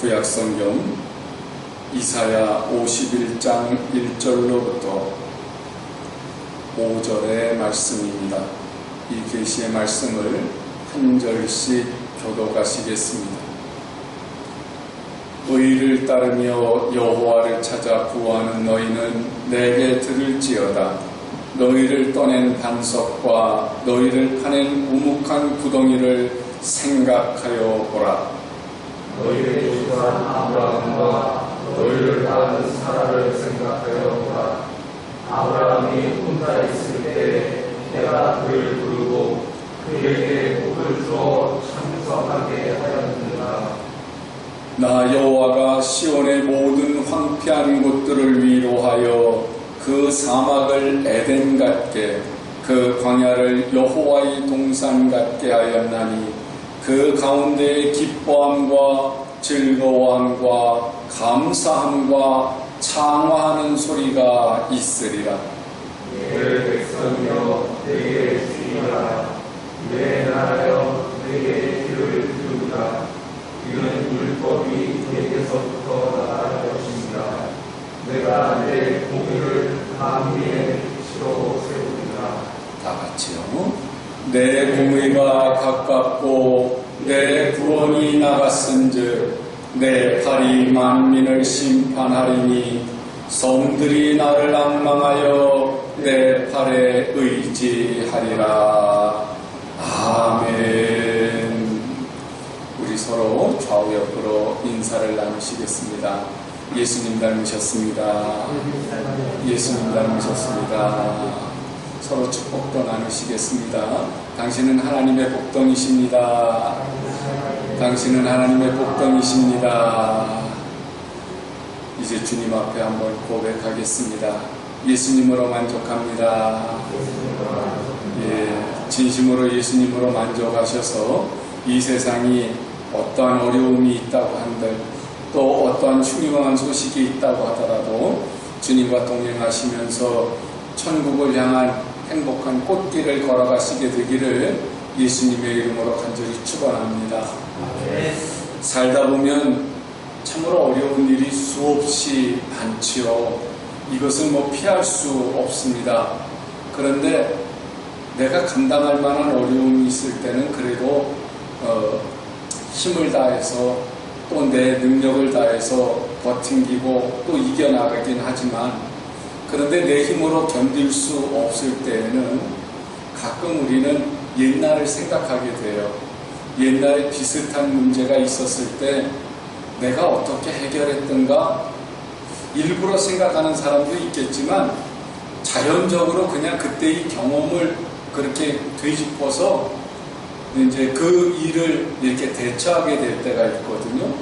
구약성경 이사야 51장 1절로부터 5절의 말씀입니다. 이 계시의 말씀을 한 절씩 교독하시겠습니다. 의를 따르며 여호와를 찾아 구하는 너희는 내게 들을지어다. 너희를 떠낸 반석과 너희를 파낸 우묵한 구덩이를 생각하여 보라. 너희의 조상 아브라함과 너희를 낳은 사라를 생각하여 보라. 아브라함이 혼자 있을 때 내가 그를 부르고 그에게 복을 주어 창성하게 하였느니라. 나 여호와가 시온의 모든 황폐한 곳들을 위로하여 그 사막을 에덴 같게 그 광야를 여호와의 동산 같게 하였나니 그 가운데에 기뻐함과 즐거워함과 감사함과 창화하는 소리가 있으리라. 내 백성이여 내게 주의하라. 내 나라여 내게 귀를 기울이라. 이는 율법이 내게서부터 나갈 것입니다. 내가 내 공의를 만민의 빛으로 세우리라. 다 같이요. 내 공의가 가깝고 내 구원이 나갔은즉 내 팔이 만민을 심판하리니 성들이 나를 앙망하여 내 팔에 의지하리라. 아멘. 우리 서로 좌우 옆으로 인사를 나누시겠습니다. 예수님 닮으셨습니다. 예수님 닮으셨습니다. 서로 축복도 나누시겠습니다. 당신은 하나님의 복덩이십니다. 당신은 하나님의 복덩이십니다. 이제 주님 앞에 한번 고백하겠습니다. 예수님으로 만족합니다. 진심으로 예수님으로 만족하셔서 이 세상이 어떠한 어려움이 있다고 한들 또 어떠한 흉흉한 소식이 있다고 하더라도 주님과 동행하시면서 천국을 향한 행복한 꽃길을 걸어가시게 되기를 예수님의 이름으로 간절히 축원합니다. 살다 보면 참으로 어려운 일이 수없이 많지요. 이것을 피할 수 없습니다. 그런데 내가 감당할 만한 어려움이 있을 때는 그래도 힘을 다해서 또 내 능력을 다해서 버팅기고 또 이겨나가긴 하지만 그런데 내 힘으로 견딜 수 없을 때에는 가끔 우리는 옛날을 생각하게 돼요. 옛날에 비슷한 문제가 있었을 때 내가 어떻게 해결했던가 일부러 생각하는 사람도 있겠지만 자연적으로 그냥 그때의 경험을 그렇게 되짚어서 이제 그 일을 이렇게 대처하게 될 때가 있거든요.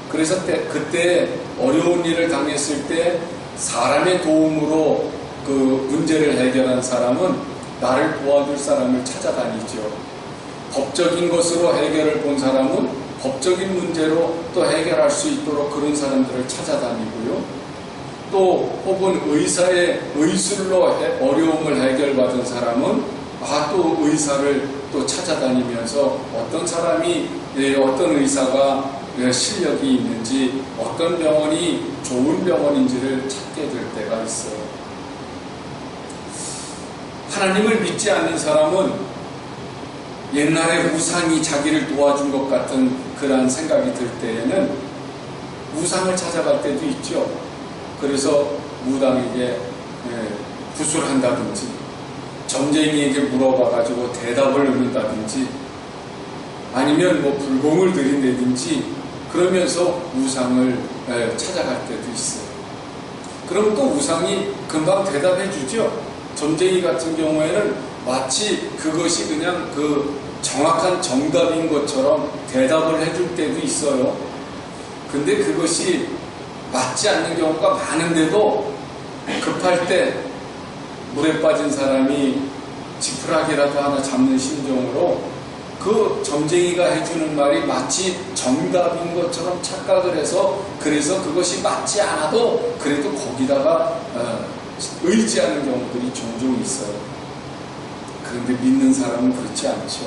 그래서 그때 어려운 일을 당했을 때 사람의 도움으로 그 문제를 해결한 사람은 나를 도와줄 사람을 찾아다니죠. 법적인 것으로 해결을 본 사람은 법적인 문제로 또 해결할 수 있도록 그런 사람들을 찾아다니고요. 또 혹은 의사의 의술로 어려움을 해결받은 사람은 또 의사를 또 찾아다니면서 어떤 사람이 어떤 의사가 실력이 있는지 어떤 병원이 좋은 병원인지를 찾게 될 때가 있어요. 하나님을 믿지 않는 사람은 옛날에 우상이 자기를 도와준 것 같은 그러한 생각이 들 때에는 우상을 찾아갈 때도 있죠. 그래서 무당에게 구술한다든지 점쟁이에게 물어봐가지고 대답을 얻는다든지 아니면 불공을 드린다든지 그러면서 우상을 찾아갈 때도 있어요. 그럼 또 우상이 금방 대답해 주죠. 점쟁이 같은 경우에는 마치 그것이 그냥 그 정확한 정답인 것처럼 대답을 해줄 때도 있어요. 근데 그것이 맞지 않는 경우가 많은데도 급할 때 물에 빠진 사람이 지푸라기라도 하나 잡는 심정으로 그 점쟁이가 해주는 말이 마치 정답인 것처럼 착각을 해서 그래서 그것이 맞지 않아도 그래도 거기다가 의지하는 경우들이 종종 있어요. 그런데 믿는 사람은 그렇지 않죠.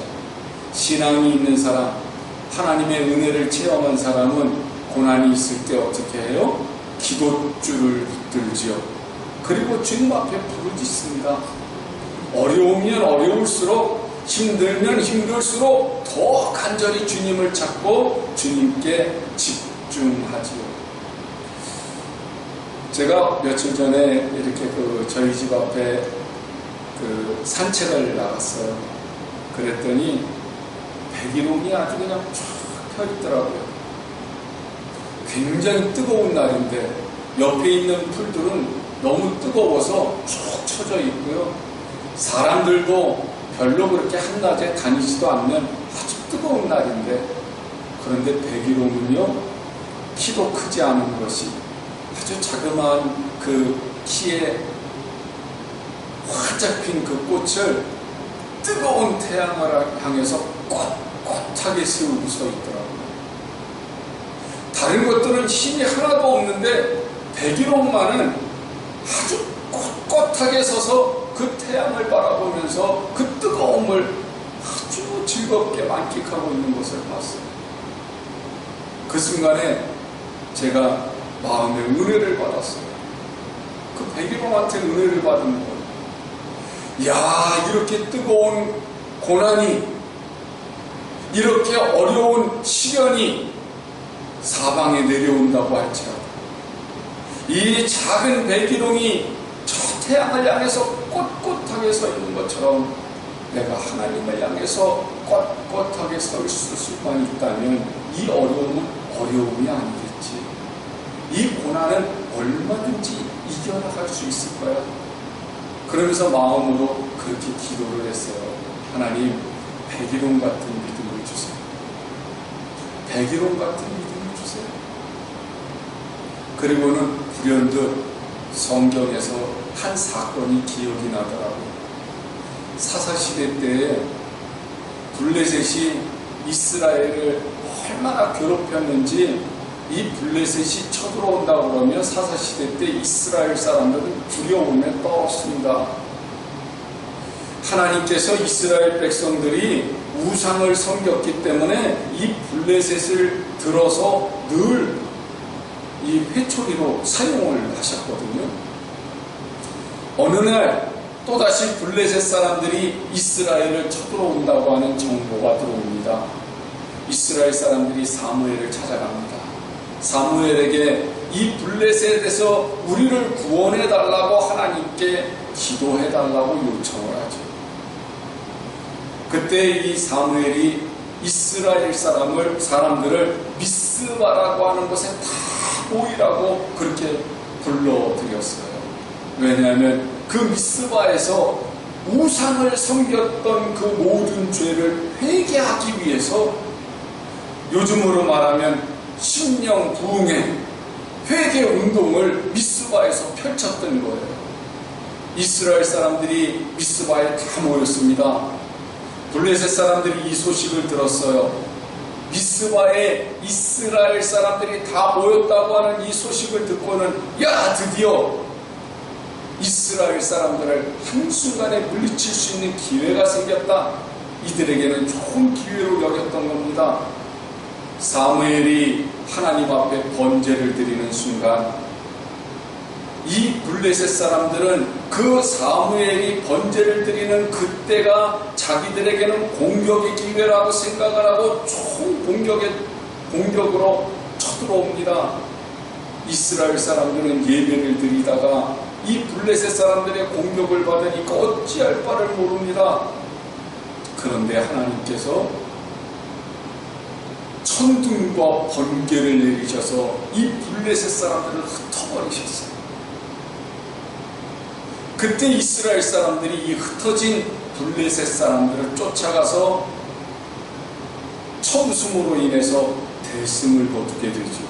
신앙이 있는 사람, 하나님의 은혜를 체험한 사람은 고난이 있을 때 어떻게 해요? 기도줄을 붙들지요. 그리고 주님 앞에 부르짖습니다. 어려우면 어려울수록, 힘들면 힘들수록 더 간절히 주님을 찾고 주님께 집중하지요. 제가 며칠 전에 이렇게 저희 집 앞에 산책을 나갔어요. 그랬더니 백일홍이 아주 그냥 쫙 펴 있더라고요. 굉장히 뜨거운 날인데 옆에 있는 풀들은 너무 뜨거워서 쭉 쳐져 있고요. 사람들도 별로 그렇게 한낮에 다니지도 않는 아주 뜨거운 날인데, 그런데 백일홍은요, 키도 크지 않은 것이 아주 자그마한 그 키에 활짝 핀 그 꽃을 뜨거운 태양을 향해서 꼿꼿하게 세우고 서 있더라고요. 다른 것들은 힘이 하나도 없는데 백일홍만은 아주 꼿꼿하게 서서 그 태양을 바라보면서 그 뜨거움을 아주 즐겁게 만끽하고 있는 것을 봤어요. 그 순간에 제가 마음의 은혜를 받았어요. 그 백일홍한테 은혜를 받은 거예요. 야, 이렇게 뜨거운 고난이, 이렇게 어려운 시련이 사방에 내려온다고 할지라도 이 작은 백일홍이 저 태양을 향해서 꼿꼿하게 서 있는 것처럼 내가 하나님을 향해서 꼿꼿하게 설 수만 있다면 이 어려움은 어려움이 아니겠지. 이 고난은 얼마든지 이겨나갈 수 있을 거야. 그러면서 마음으로 그렇게 기도를 했어요. 하나님, 백일홍 같은 믿음을 주세요. 백일홍 같은 믿음을 주세요. 그리고는 불현듯 성경에서 한 사건이 기억이 나더라고요. 사사시대 때에 블레셋이 이스라엘을 얼마나 괴롭혔는지, 이 블레셋이 쳐들어온다고 그러면 사사시대 때 이스라엘 사람들은 두려움에 떨었습니다. 하나님께서 이스라엘 백성들이 우상을 섬겼기 때문에 이 블레셋을 들어서 늘 이 회초리로 사용을 하셨거든요. 어느 날 또다시 블레셋 사람들이 이스라엘을 쳐들어온다고 하는 정보가 들어옵니다. 이스라엘 사람들이 사무엘을 찾아갑니다. 사무엘에게 이 블레셋에서 우리를 구원해달라고 하나님께 기도해달라고 요청을 하죠. 그때 이 사무엘이 이스라엘 사람들을 미스바라고 하는 곳에 다 모이라고 그렇게 불러드렸어요. 왜냐하면 그 미스바에서 우상을 섬겼던 그 모든 죄를 회개하기 위해서, 요즘으로 말하면 심령 부흥의 회개 운동을 미스바에서 펼쳤던 거예요. 이스라엘 사람들이 미스바에 다 모였습니다. 블레셋 사람들이 이 소식을 들었어요. 미스바에 이스라엘 사람들이 다 모였다고 하는 이 소식을 듣고는, 야, 드디어 이스라엘 사람들을 한순간에 물리칠 수 있는 기회가 생겼다. 이들에게는 좋은 기회로 여겼던 겁니다. 사무엘이 하나님 앞에 번제를 드리는 순간, 이 블레셋 사람들은 그 사무엘이 번제를 드리는 그때가 자기들에게는 공격의 기회라고 생각을 하고 총 공격으로 쳐들어옵니다. 이스라엘 사람들은 예배를 드리다가 이 블레셋 사람들의 공격을 받으니까 어찌할 바를 모릅니다. 그런데 하나님께서 천둥과 번개를 내리셔서 이 블레셋 사람들을 흩어버리셨어요. 그때 이스라엘 사람들이 이 흩어진 블레셋 사람들을 쫓아가서 청승으로 인해서 대승을 거두게 되죠.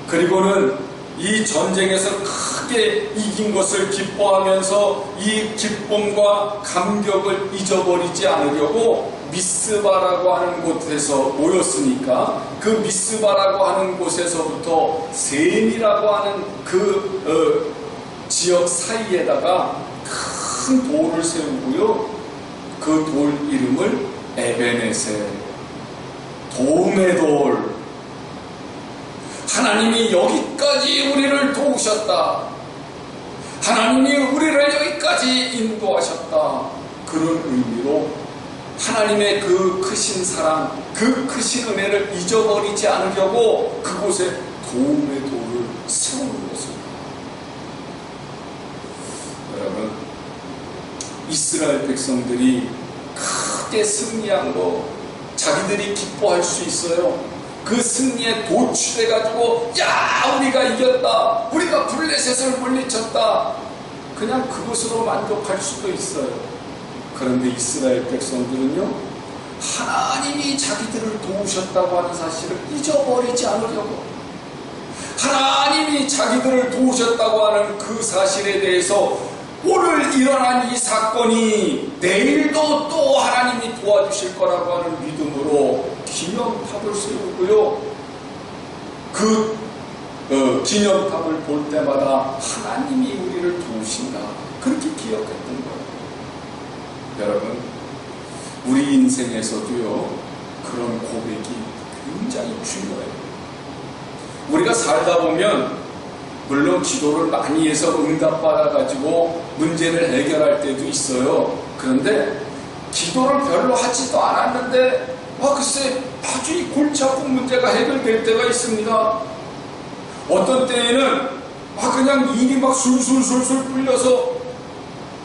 그리고는 이 전쟁에서 크게 이긴 것을 기뻐하면서 이 기쁨과 감격을 잊어버리지 않으려고 미스바라고 하는 곳에서 모였으니까, 그 미스바라고 하는 곳에서부터 셈이라고 하는 지역 사이에다가 큰 돌을 세우고요. 그 돌 이름을 에베네셀, 도움의 돌, 하나님이 여기까지 우리를 도우셨다. 하나님이 우리를 여기까지 인도하셨다. 그런 의미로 하나님의 그 크신 사랑, 그 크신 은혜를 잊어버리지 않으려고 그곳에 도움의 돌을 세우는 것입니다. 여러분, 이스라엘 백성들이 크게 승리한 거 자기들이 기뻐할 수 있어요. 그 승리에 도취돼가지고 야, 우리가 이겼다, 우리가 블레셋을 물리쳤다, 그냥 그것으로 만족할 수도 있어요. 그런데 이스라엘 백성들은요, 하나님이 자기들을 도우셨다고 하는 사실을 잊어버리지 않으려고, 하나님이 자기들을 도우셨다고 하는 그 사실에 대해서 오늘 일어난 이 사건이 내일도 또 하나님이 도와주실 거라고 하는 믿음으로 기념탑을 세우고요, 그 기념탑을 볼 때마다 하나님이 우리를 도우신다, 그렇게 기억했던 거예요. 여러분, 우리 인생에서도요, 그런 고백이 굉장히 중요해요. 우리가 살다 보면 물론 기도를 많이 해서 응답받아가지고 문제를 해결할 때도 있어요. 그런데 기도를 별로 하지도 않았는데 글쎄 아주 이 골치 아픈 문제가 해결될 때가 있습니다. 어떤 때에는 그냥 일이 막 술술술술 풀려서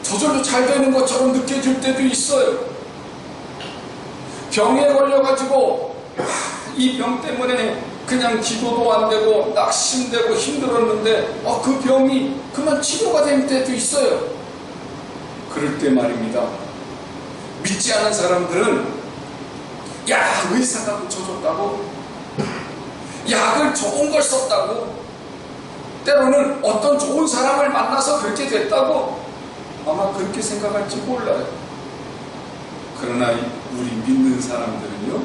저절로 잘 되는 것처럼 느껴질 때도 있어요. 병에 걸려가지고 이 병 때문에 그냥 기도도 안 되고 낙심되고 힘들었는데 그 병이 그만 치료가 될 때도 있어요. 그럴 때 말입니다, 믿지 않은 사람들은 의사가 고쳐줬다고, 약을 좋은 걸 썼다고, 때로는 어떤 좋은 사람을 만나서 그렇게 됐다고 아마 그렇게 생각할지 몰라요. 그러나 우리 믿는 사람들은요,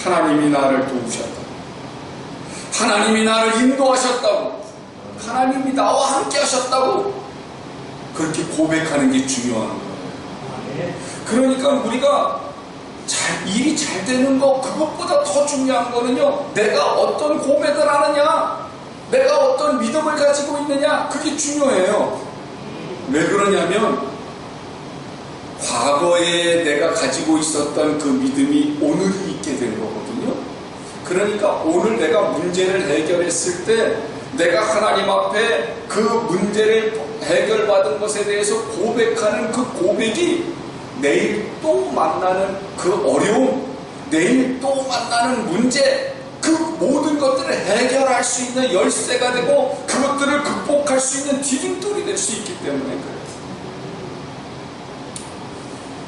하나님이 나를 도우셨다, 하나님이 나를 인도하셨다고, 하나님이 나와 함께 하셨다고 그렇게 고백하는 게 중요한 거예요. 그러니까 우리가 일이 잘 되는 거, 그것보다 더 중요한 거는요, 내가 어떤 고백을 하느냐, 내가 어떤 믿음을 가지고 있느냐, 그게 중요해요. 왜 그러냐면 과거에 내가 가지고 있었던 그 믿음이 오늘이 있게 된 거거든요. 그러니까 오늘 내가 문제를 해결했을 때 내가 하나님 앞에 그 문제를 해결받은 것에 대해서 고백하는 그 고백이 내일 또 만나는 그 어려움, 내일 또 만나는 문제, 그 모든 것들을 해결할 수 있는 열쇠가 되고 그것들을 극복할 수 있는 디딤돌이 될 수 있기 때문에 그래요.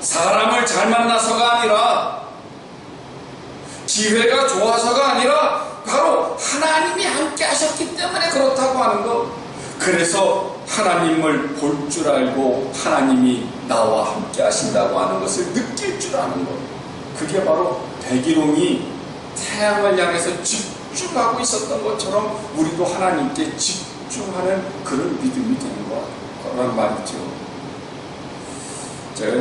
사람을 잘 만나서가 아니라, 기회가 좋아서가 아니라 바로 하나님이 함께 하셨기 때문에 그렇다고 하는 것. 그래서 하나님을 볼 줄 알고 하나님이 나와 함께 하신다고 하는 것을 느낄 줄 아는 것. 그게 바로 백일홍이 태양을 향해서 집중하고 있었던 것처럼 우리도 하나님께 집중하는 그런 믿음이 되는 거란 말이죠. 제가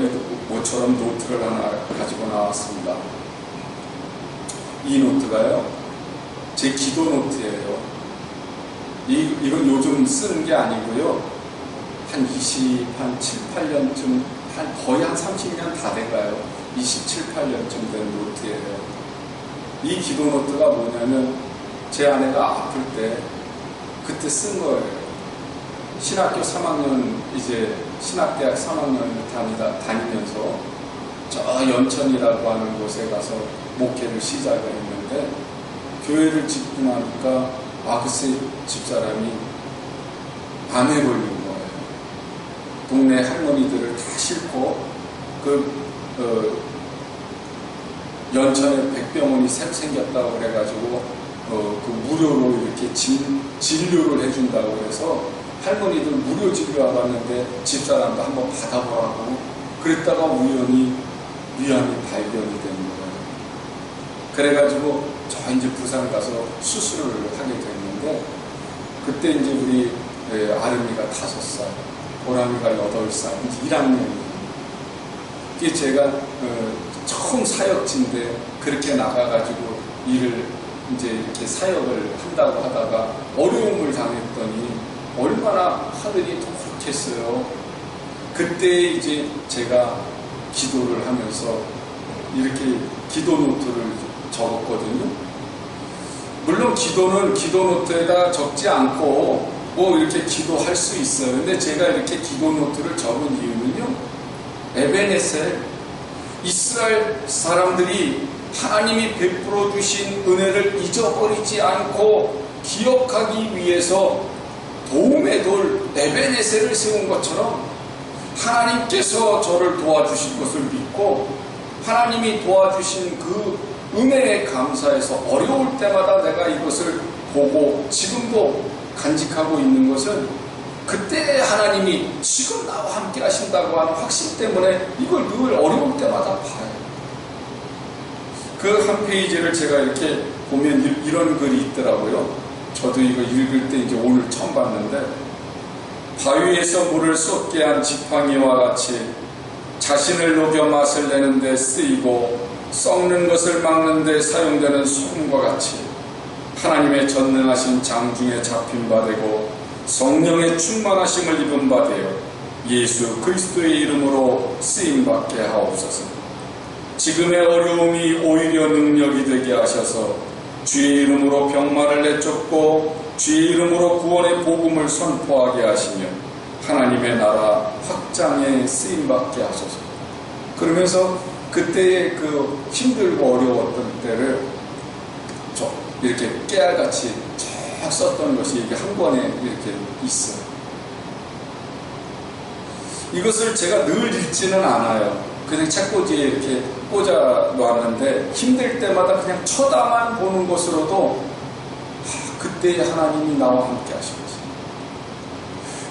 모처럼 노트를 하나 가지고 나왔습니다. 이 노트가요, 제 기도 노트예요. 이건 요즘 쓰는 게 아니고요, 한 7, 8년쯤, 거의 한 30년 다 돼가요. 27, 8년쯤 된 노트예요. 이 기도 노트가 뭐냐면 제 아내가 아플 때 그때 쓴 거예요. 신학교 3학년, 이제 신학대학 3학년을 다니면서 저 연천이라고 하는 곳에 가서 목회를 시작을 했는데, 교회를 짓고 나니까 글쎄 집사람이 암에 걸린 거예요. 동네 할머니들을 다 싣고 연천에 백병원이 새로 생겼다고 그래가지고 그 무료로 이렇게 진료를 해준다고 해서 할머니들 무료 진료하고 왔는데 집사람도 한번 받아보라고 그랬다가 우연히 위암이 발견이 된 거예요. 그래가지고 저 이제 부산 가서 수술을 하게 됐는데, 그때 이제 우리 아름이가 5살, 보람이가 8살, 이제 1학년이에요. 이게 제가 처음 사역지인데 그렇게 나가가지고 일을 이제 이렇게 사역을 한다고 하다가 어려움을 당했더니 얼마나 하늘이 독특했어요. 그때 이제 제가 기도를 하면서 이렇게 기도 노트를 적었거든요. 물론 기도는 기도 노트에다 적지 않고 뭐 이렇게 기도할 수 있어요. 근데 제가 이렇게 기도 노트를 적은 이유는요, 에베네셀, 이스라엘 사람들이 하나님이 베풀어 주신 은혜를 잊어버리지 않고 기억하기 위해서 도움의 돌 에베네셀을 세운 것처럼 하나님께서 저를 도와주실 것을 믿고 하나님이 도와주신 그 은혜에 감사해서 어려울 때마다 내가 이것을 보고 지금도 간직하고 있는 것은 그때 하나님이 지금 나와 함께 하신다고 하는 확신 때문에 이걸 늘 어려울 때마다 봐요. 그 한 페이지를 제가 이렇게 보면 이런 글이 있더라고요. 저도 이거 읽을 때 이제 오늘 처음 봤는데, 바위에서 물을 쏟게 한 지팡이와 같이 자신을 녹여 맛을 내는 데 쓰이고 썩는 것을 막는 데 사용되는 소금과 같이 하나님의 전능하신 장중에 잡힌 바 되고 성령의 충만하심을 입은 바 되어 예수 그리스도의 이름으로 쓰임받게 하옵소서. 지금의 어려움이 오히려 능력이 되게 하셔서 주의 이름으로 병마를 내쫓고 주의 이름으로 구원의 복음을 선포하게 하시며 하나님의 나라 확장에 쓰임받게 하소서. 그러면서 그때의 그 힘들고 어려웠던 때를 이렇게 깨알같이 쫙 썼던 것이 이렇게 한 권에 이렇게 있어요. 이것을 제가 늘 읽지는 않아요. 그냥 책꽂이에 이렇게 꽂아 놨는데 힘들 때마다 그냥 쳐다만 보는 것으로도 그때 하나님이 나와 함께 하신 거죠.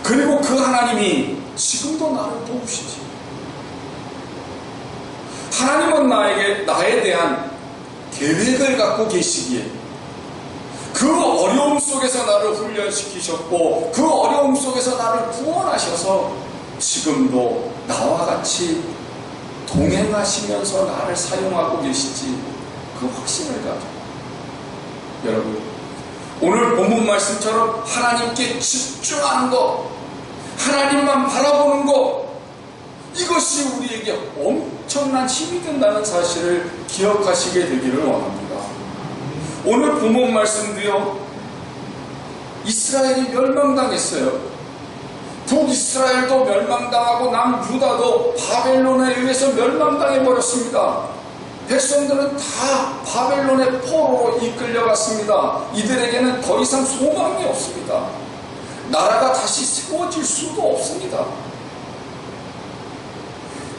그리고 그 하나님이 지금도 나를 도우시지. 하나님은 나에 대한 계획을 갖고 계시기에 그 어려움 속에서 나를 훈련시키셨고 그 어려움 속에서 나를 구원하셔서 지금도 나와 같이 동행하시면서 나를 사용하고 계시지, 그 확신을 가지고. 여러분, 오늘 본문 말씀처럼 하나님께 집중하는 것, 하나님만 바라보는 것, 이것이 우리에게 엄청난 힘이 된다는 사실을 기억하시게 되기를 원합니다. 오늘 본문 말씀도요, 이스라엘이 멸망당했어요. 북이스라엘도 멸망당하고 남유다도 바벨론에 의해서 멸망당해버렸습니다. 백성들은 다 바벨론의 포로로 이끌려갔습니다. 이들에게는 더 이상 소망이 없습니다. 나라가 다시 세워질 수도 없습니다.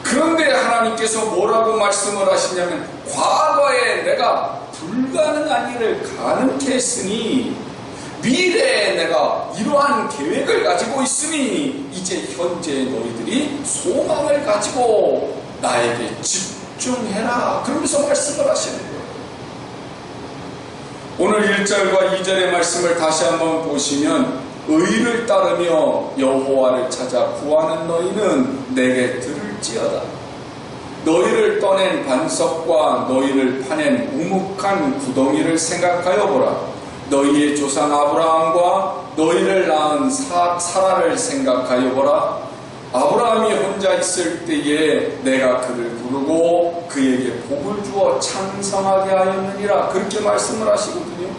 그런데 하나님께서 뭐라고 말씀을 하시냐면, 과거에 내가 불가능한 일을 가능케 했으니 미래에 내가 이러한 계획을 가지고 있으니 이제 현재 너희들이 소망을 가지고 나에게 집중해라. 그러면서 말씀을 하시는 거예요. 오늘 1절과 2절의 말씀을 다시 한번 보시면, 의를 따르며 여호와를 찾아 구하는 너희는 내게 들을지어다. 너희를 떠낸 반석과 너희를 파낸 우묵한 구덩이를 생각하여 보라. 너희의 조상 아브라함과 너희를 낳은 사라를 생각하여 보라. 아브라함이 혼자 있을 때에 내가 그를 부르고 그에게 복을 주어 창성하게 하였느니라. 그렇게 말씀을 하시거든요.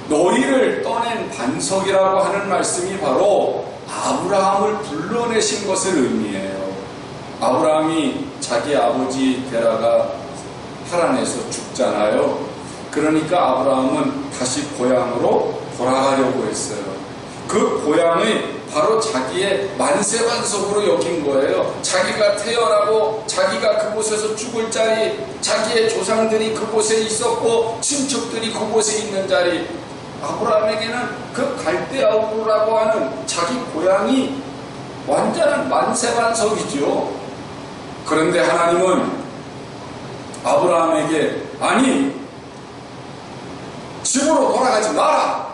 너희를 떠낸 반석이라고 하는 말씀이 바로 아브라함을 불러내신 것을 의미해요. 아브라함이 자기 아버지 데라가 하란에서 죽잖아요. 그러니까 아브라함은 다시 고향으로 돌아가려고 했어요. 그 고향이 바로 자기의 만세반석으로 여긴 거예요. 자기가 태어나고 자기가 그곳에서 죽을 자리, 자기의 조상들이 그곳에 있었고 친척들이 그곳에 있는 자리, 아브라함에게는 그 갈대아우르라고 하는 자기 고향이 완전한 만세반석이죠. 그런데 하나님은 아브라함에게, 아니, 집으로 돌아가지 마라.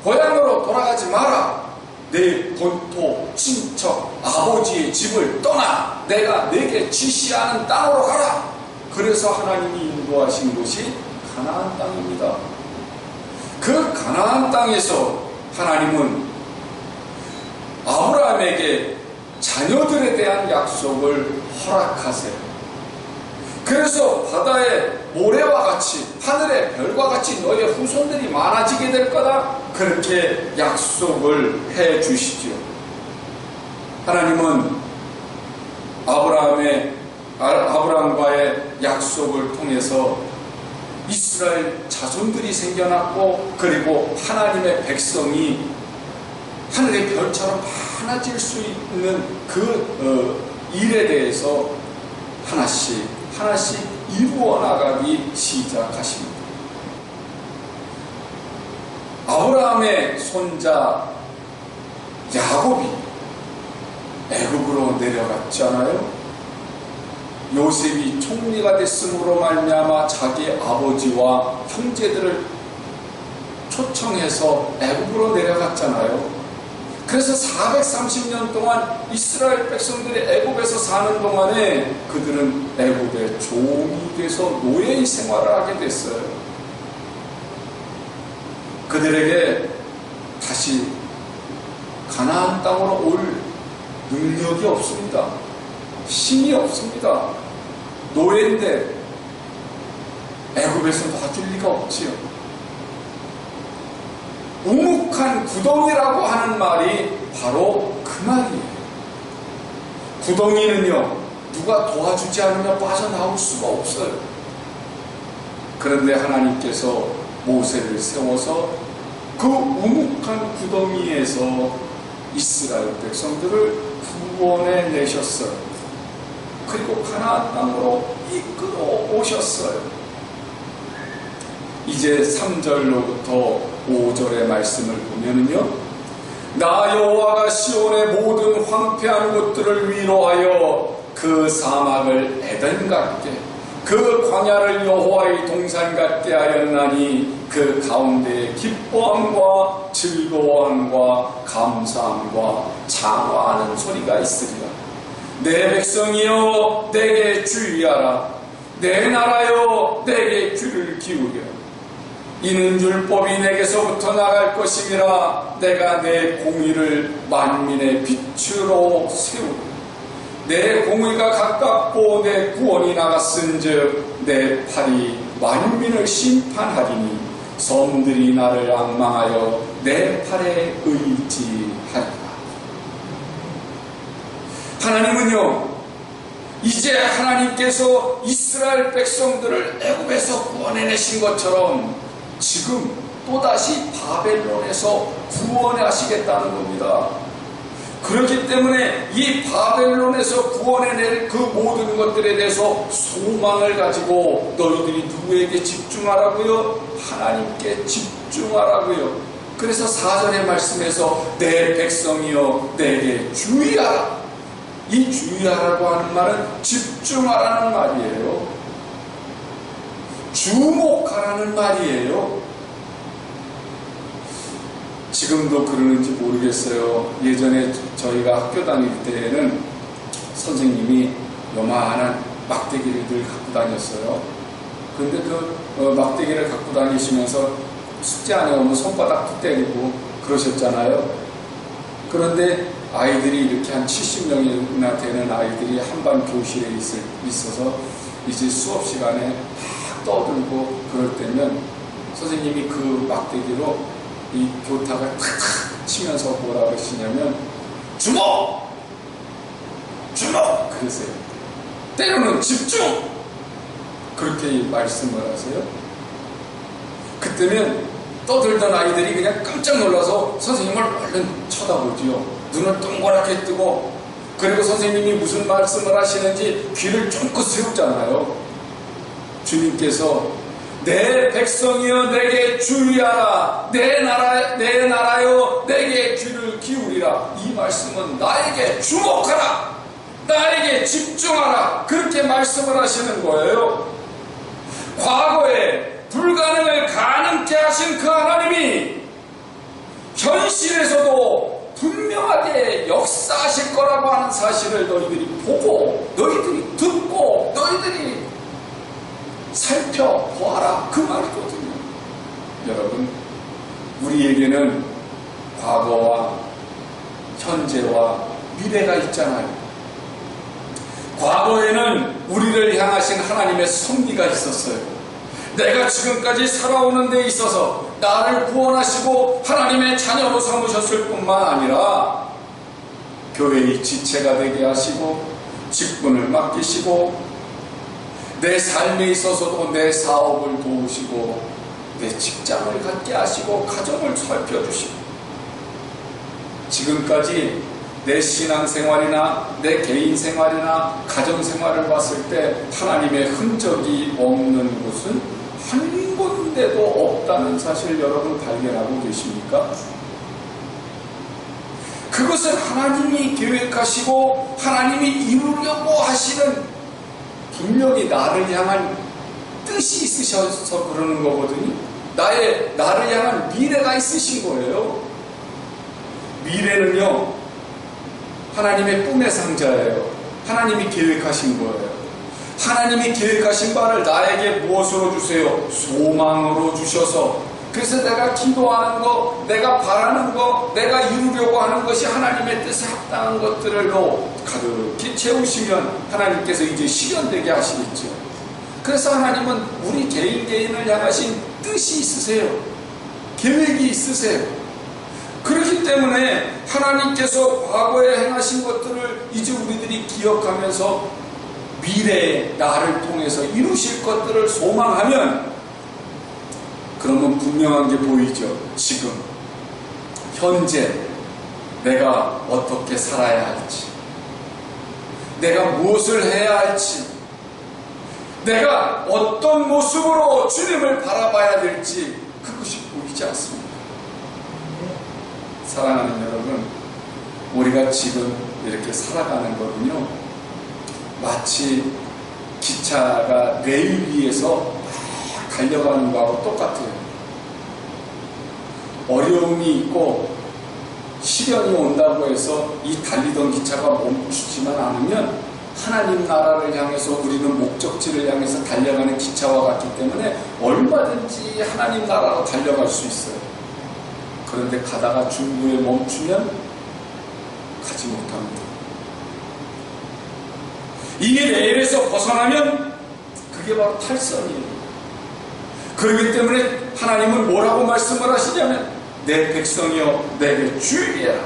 고향으로 돌아가지 마라. 내 본토, 친척, 아버지의 집을 떠나 내가 내게 지시하는 땅으로 가라. 그래서 하나님이 인도하신 곳이 가나안 땅입니다. 그 가나안 땅에서 하나님은 아브라함에게 자녀들에 대한 약속을 허락하세요. 그래서 바다의 모래와 같이 하늘의 별과 같이 너의 후손들이 많아지게 될 거다, 그렇게 약속을 해 주시죠. 하나님은 아브라함과의 약속을 통해서 이스라엘 자손들이 생겨났고, 그리고 하나님의 백성이 하늘의 별처럼 많아질 수 있는 그 일에 대해서 하나씩 이루어 나가기 시작하십니다. 아브라함의 손자 야곱이 애굽으로 내려갔잖아요. 요셉이 총리가 됐음으로 말미암아 자기 아버지와 형제들을 초청해서 애굽으로 내려갔잖아요. 그래서 430년 동안 이스라엘 백성들이 애굽에서 사는 동안에 그들은 애굽의 종이 돼서 노예의 생활을 하게 됐어요. 그들에게 다시 가나안 땅으로 올 능력이 없습니다. 힘이 없습니다. 노예인데 애굽에서 놔줄 리가 없지요. 우묵한 구덩이라고 하는 말이 바로 그 말이에요. 구덩이는요, 누가 도와주지 않으면 빠져나올 수가 없어요. 그런데 하나님께서 모세를 세워서 그 우묵한 구덩이에서 이스라엘 백성들을 구원해 내셨어요. 그리고 가나안 땅으로 이끌어 오셨어요. 이제 3절로부터 5절의 말씀을 보면은요, 나 여호와가 시온의 모든 황폐한 곳들을 위로하여 그 사막을 에덴 같게, 그 광야를 여호와의 동산 같게 하였나니 그 가운데에 기뻐함과 즐거워함과 감사함과 찬송하는 소리가 있으리라. 내 백성이여 내게 주의하라. 내 나라여 내게 귀를 기울여. 이는 율법이 내게서부터 나갈 것임이라. 내가 내 공의를 만민의 빛으로 세우리라. 내 공의가 가깝고 내 구원이 나갔은즉 내 팔이 만민을 심판하리니 섬들이 나를 앙망하여 내 팔에 의지하리라. 하나님은요, 이제 하나님께서 이스라엘 백성들을 애굽에서 구원해내신 것처럼 지금 또다시 바벨론에서 구원하시겠다는 겁니다. 그렇기 때문에 이 바벨론에서 구원해낼 그 모든 것들에 대해서 소망을 가지고 너희들이 누구에게 집중하라고요? 하나님께 집중하라고요. 그래서 4절의 말씀에서 내 백성이여 내게 주의하라. 이 주의하라고 하는 말은 집중하라는 말이에요. 주목하라는 말이에요. 지금도 그러는지 모르겠어요. 예전에 저희가 학교 다닐 때에는 선생님이 요만한 막대기를 늘 갖고 다녔어요. 그런데 그 막대기를 갖고 다니시면서 숙제 안 해오면 손바닥도 때리고 그러셨잖아요. 그런데 아이들이 이렇게 한 70명이나 되는 아이들이 한반 교실에 있어서 이제 수업 시간에 막 떠들고 그럴 때면 선생님이 그 막대기로 이 교탁을 탁탁 치면서 뭐라 그러시냐면 주목! 주목! 그러세요. 때로는 집중! 그렇게 말씀을 하세요. 그때면 떠들던 아이들이 그냥 깜짝 놀라서 선생님을 얼른 쳐다보지요. 눈을 동그랗게 뜨고, 그리고 선생님이 무슨 말씀을 하시는지 귀를 쫑긋 세우잖아요. 주님께서 내 백성이여 내게 주의하라. 내 나라여 내게 귀를 기울이라. 이 말씀은 나에게 주목하라. 나에게 집중하라. 그렇게 말씀을 하시는 거예요. 과거에 불가능을 가능케 하신 그 하나님이 현실에서도 분명하게 역사하실 거라고 하는 사실을 너희들이 보고, 너희들이 듣고, 너희들이 살펴보아라 그 말이거든요. 여러분, 우리에게는 과거와 현재와 미래가 있잖아요. 과거에는 우리를 향하신 하나님의 섭리가 있었어요. 내가 지금까지 살아오는 데 있어서 나를 구원하시고 하나님의 자녀로 삼으셨을 뿐만 아니라 교회의 지체가 되게 하시고 직분을 맡기시고 내 삶에 있어서도 내 사업을 도우시고 내 직장을 갖게 하시고 가정을 살펴주시고 지금까지 내 신앙생활이나 내 개인 생활이나 가정생활을 봤을 때 하나님의 흔적이 없는 곳은 한 군데도 없다는 사실 여러분 발견하고 계십니까? 그것은 하나님이 계획하시고 하나님이 이루려고 하시는 분명히 나를 향한 뜻이 있으셔서 그러는 거거든요. 나를 향한 미래가 있으신 거예요. 미래는요, 하나님의 꿈의 상자예요. 하나님이 계획하신 거예요. 하나님이 계획하신 바를 나에게 무엇으로 주세요? 소망으로 주셔서, 그래서 내가 기도하는 거, 내가 바라는 거, 내가 이루려고 하는 것이 하나님의 뜻에 합당한 것들로 가득히 채우시면 하나님께서 이제 실현되게 하시겠죠. 그래서 하나님은 우리 개인을 향하신 뜻이 있으세요. 계획이 있으세요. 그렇기 때문에 하나님께서 과거에 행하신 것들을 이제 우리들이 기억하면서 미래에 나를 통해서 이루실 것들을 소망하면, 그러면 분명한 게 보이죠. 지금 현재 내가 어떻게 살아야 할지, 내가 무엇을 해야 할지, 내가 어떤 모습으로 주님을 바라봐야 될지 그것이 보이지 않습니다. 사랑하는 여러분, 우리가 지금 이렇게 살아가는 거는요, 마치 기차가 레일 위에서 막 달려가는 거하고 똑같아요. 어려움이 있고 시련이 온다고 해서 이 달리던 기차가 멈추지만 않으면 하나님 나라를 향해서 우리는 목적지를 향해서 달려가는 기차와 같기 때문에 얼마든지 하나님 나라로 달려갈 수 있어요. 그런데 가다가 중도에 멈추면 가지 못합니다. 이게 레일에서 벗어나면 그게 바로 탈선이에요. 그렇기 때문에 하나님은 뭐라고 말씀을 하시냐면, 내 백성이여 내게 주의해라,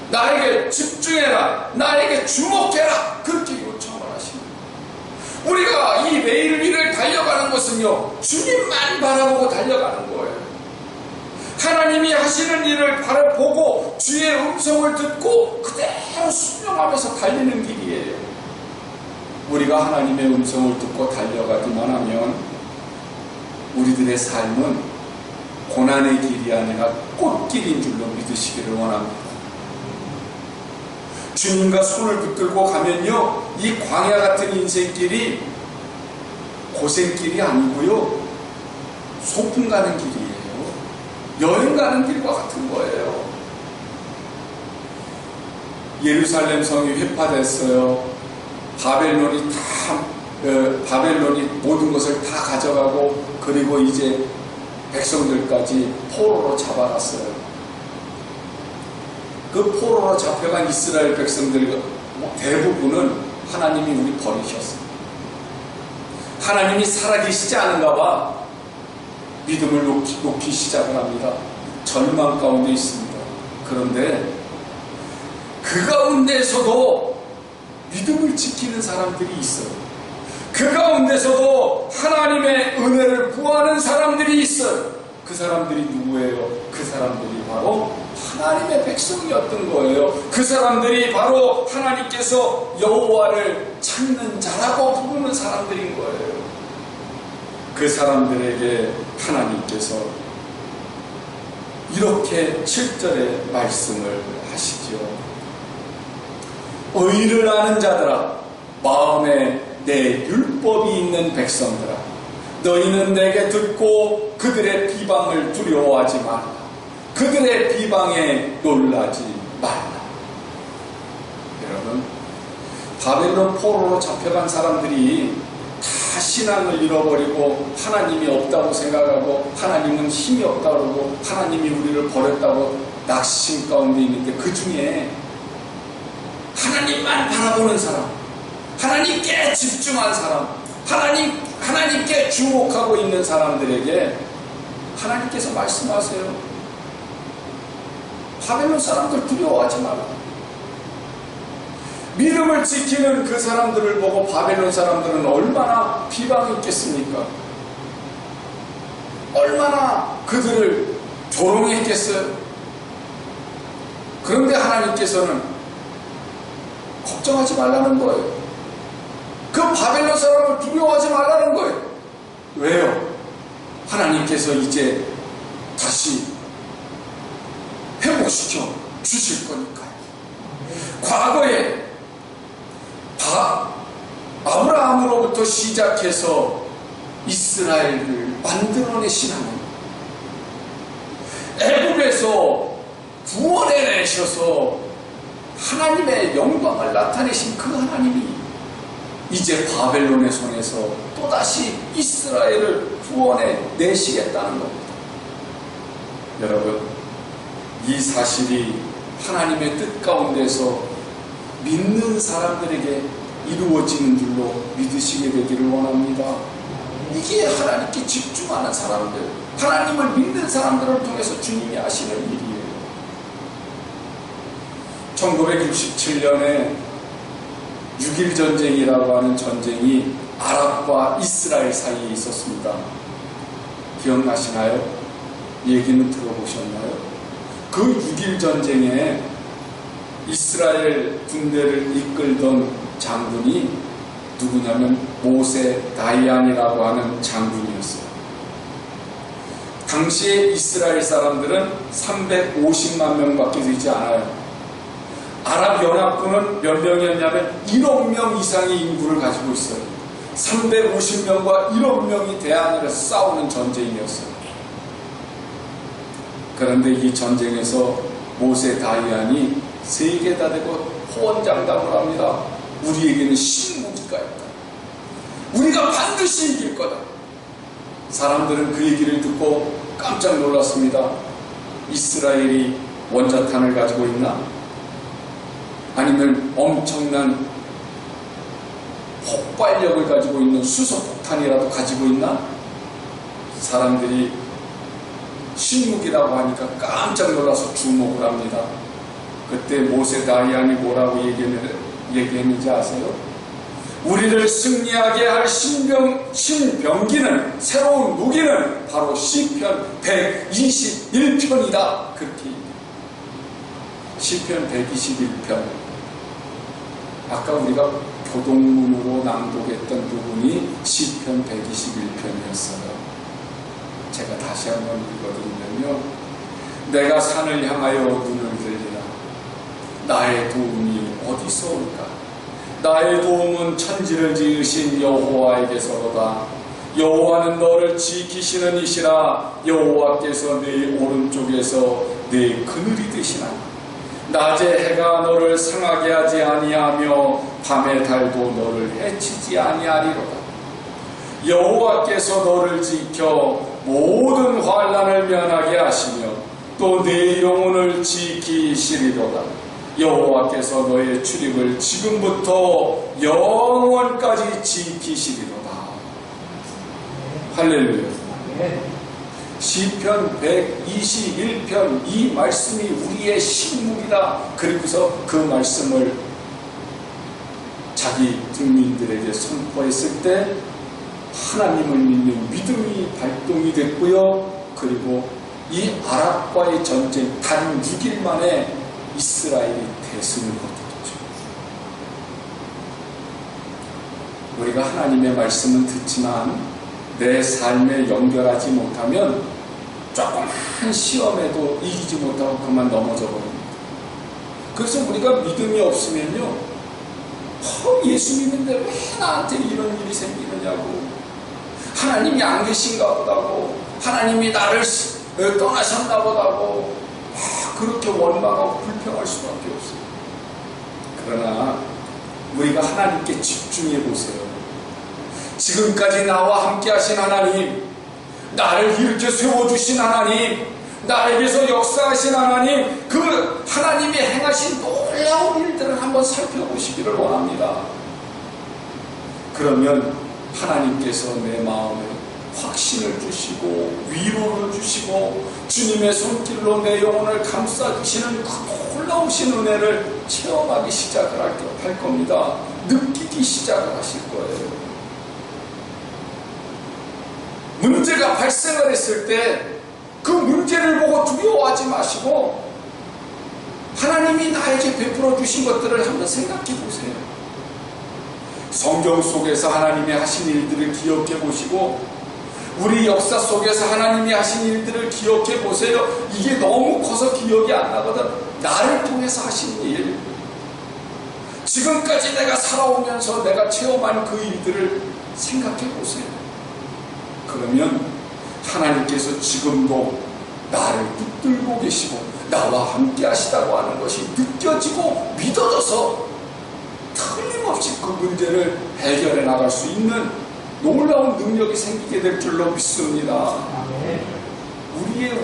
나에게 집중해라, 나에게 주목해라, 그렇게 요청을 하십니다. 우리가 이 레일 위를 달려가는 것은요, 주님만 바라보고 달려가는 거예요. 하나님이 하시는 일을 바라보고 주의 음성을 듣고 그대로 순종하면서 달리는 길이에요. 우리가 하나님의 음성을 듣고 달려가기만 하면 우리들의 삶은 고난의 길이 아니라 꽃길인 줄로 믿으시기를 원합니다. 주님과 손을 붙들고 가면요, 이 광야 같은 인생길이 고생길이 아니고요, 소풍 가는 길이에요. 여행 가는 길과 같은 거예요. 예루살렘 성이 회파됐어요. 바벨론이 모든 것을 다 가져가고, 그리고 이제 백성들까지 포로로 잡아갔어요. 그 포로로 잡혀간 이스라엘 백성들 대부분은 하나님이 우리 버리셨어요. 하나님이 살아계시지 않은가 봐 믿음을 놓기 시작을 합니다. 절망 가운데 있습니다. 그런데 그 가운데서도 믿음을 지키는 사람들이 있어요. 그 가운데서도 하나님의 은혜를 구하는 사람들이 있어요. 그 사람들이 누구예요? 그 사람들이 바로 하나님의 백성이었던 거예요. 그 사람들이 바로 하나님께서 여호와를 찾는 자라고 부르는 사람들인 거예요. 그 사람들에게 하나님께서 이렇게 7절에 말씀을 하시죠. 의를 아는 자들아, 마음에 내 율법이 있는 백성들아, 너희는 내게 듣고 그들의 비방을 두려워하지 말라. 그들의 비방에 놀라지 말라. 여러분, 바벨론 포로로 잡혀간 사람들이 다 다 신앙을 잃어버리고 하나님이 없다고 생각하고 하나님은 힘이 없다고 그러고 하나님이 우리를 버렸다고 낙심 가운데 있는데, 그 중에 하나님만 바라보는 사람, 하나님께 집중한 사람, 하나님께 주목하고 있는 사람들에게 하나님께서 말씀하세요. 바벨론 사람들 두려워하지 마라. 믿음을 지키는 그 사람들을 보고 바벨론 사람들은 얼마나 비방했겠습니까? 얼마나 그들을 조롱했겠어요? 그런데 하나님께서는 걱정하지 말라는 거예요. 그 바벨론 사람을 두려워하지 말라는 거예요. 왜요? 하나님께서 이제 다시 회복시켜 주실 거니까요. 과거에 아브라함으로부터 시작해서 이스라엘을 만들어내신 하나님, 애굽에서 구원해내셔서 하나님의 영광을 나타내신 그 하나님이 이제 바벨론의 손에서 또다시 이스라엘을 구원해내시겠다는 겁니다. 여러분, 이 사실이 하나님의 뜻 가운데서 믿는 사람들에게 이루어지는 줄로 믿으시게 되기를 원합니다. 이게 하나님께 집중하는 사람들, 하나님을 믿는 사람들을 통해서 주님이 하시는 일이에요. 1967년에 6.1 전쟁이라고 하는 전쟁이 아랍과 이스라엘 사이에 있었습니다. 기억나시나요? 얘기는 들어보셨나요? 그 6.1 전쟁에 이스라엘 군대를 이끌던 장군이 누구냐면 모세 다이안이라고 하는 장군이었어요. 당시에 이스라엘 사람들은 350만 명밖에 되지 않아요. 아랍연합군은 몇 명이었냐면 1억 명 이상의 인구를 가지고 있어요. 350명과 1억 명이 대항해서 싸우는 전쟁이었어요. 그런데 이 전쟁에서 모세 다이안이 3개 다 되고 호언장담을 합니다. 우리에게는 신무기가 있다. 우리가 반드시 이길 거다. 사람들은 그 얘기를 듣고 깜짝 놀랐습니다. 이스라엘이 원자탄을 가지고 있나? 아니면 엄청난 폭발력을 가지고 있는 수소폭탄이라도 가지고 있나? 사람들이 신무기라고 하니까 깜짝 놀라서 주목을 합니다. 그때 모세 다이안이 뭐라고 얘기했는지 아세요? 우리를 승리하게 할 신병기는, 새로운 무기는 바로 시편 121편이다. 그렇게 시편 121편, 아까 우리가 교동문으로 낭독했던 부분이 시편 121편이었어요. 제가 다시 한번 읽어드리면요, 내가 산을 향하여 눈을 들리라. 나의 도움이 어디서 올까? 나의 도움은 천지를 지으신 여호와에게서로다. 여호와는 너를 지키시는 이시라. 여호와께서 네 오른쪽에서 네 그늘이 되시나. 낮에 해가 너를 상하게 하지 아니하며 밤의 달도 너를 해치지 아니하리로다. 여호와께서 너를 지켜 모든 환난을 면하게 하시며 또 네 영혼을 지키시리로다. 여호와께서 너의 출입을 지금부터 영원까지 지키시리로다. 할렐루야. 시편 121편, 이 말씀이 우리의 신무기다. 그리고서 그 말씀을 자기 국민들에게 선포했을 때 하나님을 믿는 믿음이 발동이 됐고요. 그리고 이 아랍과의 전쟁 단 6일 만에 이스라엘이 대승을 거두었죠. 우리가 하나님의 말씀은 듣지만 내 삶에 연결하지 못하면 조그만 시험에도 이기지 못하고 그만 넘어져 버립니다. 그래서 우리가 믿음이 없으면요, 예수 믿는데 왜 나한테 이런 일이 생기느냐고, 하나님이 안 계신가 보다고, 하나님이 나를 떠나셨나 보다고 그렇게 원망하고 불평할 수밖에 없어요. 그러나 우리가 하나님께 집중해 보세요. 지금까지 나와 함께 하신 하나님, 나를 이렇게 세워주신 하나님, 나에게서 역사하신 하나님, 그 하나님이 행하신 놀라운 일들을 한번 살펴보시기를 원합니다. 그러면 하나님께서 내 마음에 확신을 주시고 위로를 주시고 주님의 손길로 내 영혼을 감싸주시는 그 놀라우신 은혜를 체험하기 시작을 할 겁니다. 느끼기 시작을 하실 거예요. 문제가 발생을 했을 때 그 문제를 보고 두려워하지 마시고 하나님이 나에게 베풀어 주신 것들을 한번 생각해 보세요. 성경 속에서 하나님이 하신 일들을 기억해 보시고 우리 역사 속에서 하나님이 하신 일들을 기억해 보세요. 이게 너무 커서 기억이 안 나거든. 나를 통해서 하신 일, 지금까지 내가 살아오면서 내가 체험한 그 일들을 생각해 보세요. 그러면 하나님께서 지금도 나를 붙들고 계시고 나와 함께 하시다고 하는 것이 느껴지고 믿어져서 틀림없이 그 문제를 해결해 나갈 수 있는 놀라운 능력이 생기게 될 줄로 믿습니다. 우리의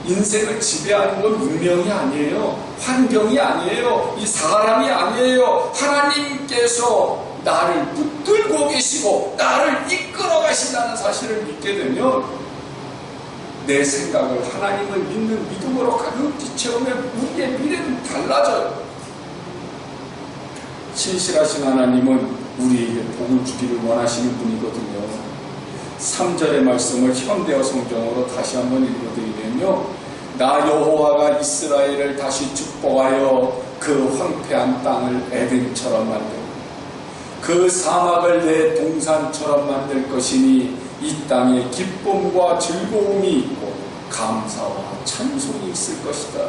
인생을 지배하는 건 운명이 아니에요. 환경이 아니에요. 이 사람이 아니에요. 하나님께서 나를 붙들고 계시고 나를 이끌어 가신다는 사실을 믿게 되면 내 생각을 하나님을 믿는 믿음으로 가볍게 채우면 우리의 미래는 달라져요. 신실하신 하나님은 우리에게 복을 주기를 원하시는 분이거든요. 3절의 말씀을 현대어 성경으로 다시 한번 읽어드리면요, 나 여호와가 이스라엘을 다시 축복하여 그 황폐한 땅을 에덴처럼 만들고 그 사막을 내 동산처럼 만들 것이니 이 땅에 기쁨과 즐거움이 있고 감사와 찬송이 있을 것이다.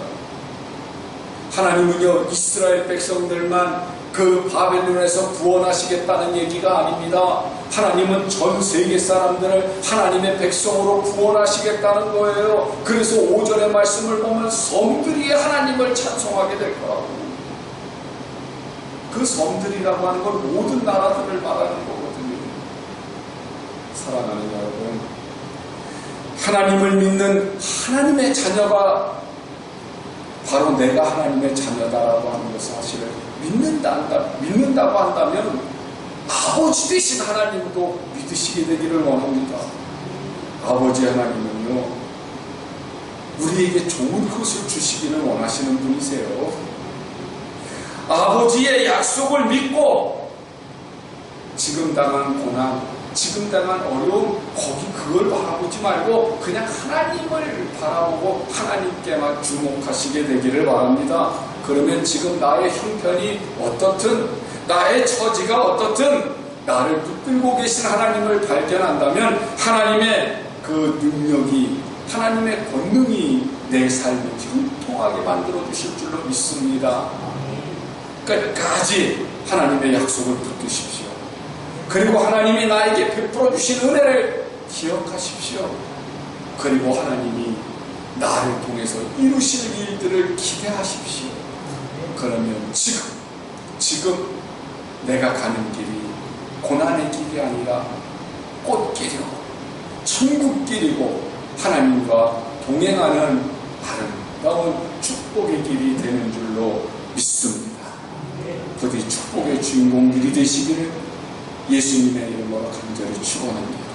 하나님은요, 이스라엘 백성들만 그 바벨론에서 구원하시겠다는 얘기가 아닙니다. 하나님은 전 세계 사람들을 하나님의 백성으로 구원하시겠다는 거예요. 그래서 5절의 말씀을 보면 섬들이 하나님을 찬송하게 될 거라고. 그 섬들이라고 하는 건 모든 나라들을 말하는 거거든요. 사랑하는 여러분, 하나님을 믿는 하나님의 자녀가 바로 내가 하나님의 자녀다라고 하는 것을 사실을 믿는다고 한다면 아버지 되신 하나님도 믿으시게 되기를 원합니다. 아버지 하나님은요, 우리에게 좋은 것을 주시기를 원하시는 분이세요. 아버지의 약속을 믿고 지금 당한 고난, 지금 당한 어려움, 거기 그걸 바라보지 말고 그냥 하나님을 바라보고 하나님께만 주목하시게 되기를 바랍니다. 그러면 지금 나의 형편이 어떻든, 나의 처지가 어떻든 나를 붙들고 계신 하나님을 발견한다면 하나님의 그 능력이, 하나님의 권능이 내 삶을 형통하게 만들어 주실 줄로 믿습니다. 끝까지 하나님의 약속을 붙드십시오. 그리고 하나님이 나에게 베풀어 주신 은혜를 기억하십시오. 그리고 하나님이 나를 통해서 이루실 일들을 기대하십시오. 그러면 지금 내가 가는 길이 고난의 길이 아니라 꽃길이고 천국길이고 하나님과 동행하는 아름다운 축복의 길이 되는 줄로 믿습니다. 부디 축복의 주인공들이 되시기를 예수님의 이름으로 간절히 축원합니다.